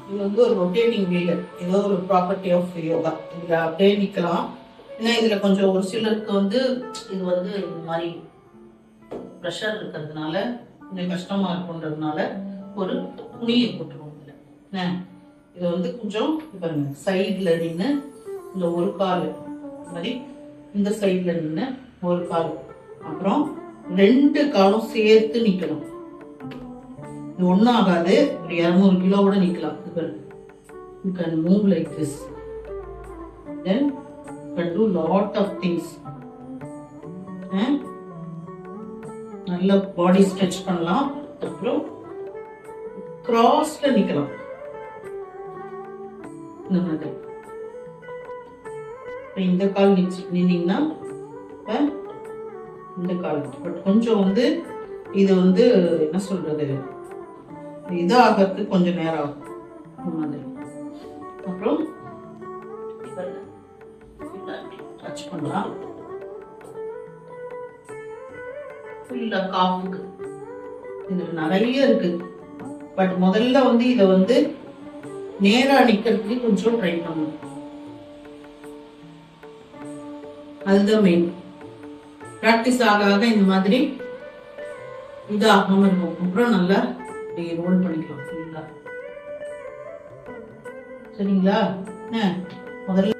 இது வந்து ஒரு ரொட்டேட்டிங் வீல், ஏதோ ஒரு ப்ராப்பர்ட்டி ஆஃப் யோகா. இதுல அப்படியே நிக்கலாம். ஏன்னா இதுல கொஞ்சம் ஒரு சிலருக்கு வந்து இது வந்து இந்த மாதிரி ப்ரெஷர் இருக்கிறதுனால கொஞ்சம் கஷ்டமா இருக்குன்றதுனால ஒரு துணியை போட்டுருவோம் இதுல. இது வந்து கொஞ்சம் பாருங்க, சைட்ல நின்று இந்த ஒரு கால் மாதிரி, இந்த சைட்ல நின்று ஒரு கால், அப்புறம் 2 காலும் சேர்த்து நிக்கணும். இது ஒன்றும் ஆகாது, ஒரு 200 கிலோ கூட நிக்கலாம். You can move like this. Then you can do lot of things. நல்ல பாடி ஸ்ட்ரெச் பண்ணலாம். அப்புறம் கிராஸ்ல நிக்கலாம். இந்த மாதிரி இந்த கால் நின்னீங்கன்னா இந்த கால், பட் கொஞ்சம் வந்து இது வந்து என்ன சொல்றது, இது ஆகிறதுக்கு கொஞ்சம் நேரம் ஆகும். இந்த மாதிரி அப்புறம் டச் பண்ணலாம். ஃபுல்லா காஃபுக்கு இதுல நிறைய இருக்கு. பட் முதல்ல வந்து இதை வந்து நேரா நிக்கிறதுக்கு கொஞ்சம் ட்ரை பண்ணணும். அதுதான் மெயின். பிராக்டிஸ் ஆக ஆக இந்த மாதிரி இது ஆகாம இருக்கும். அப்புறம் நல்லா ரோல் பண்ணிக்கலாம் ஃபுல்லா. சரிங்களா? முதல்ல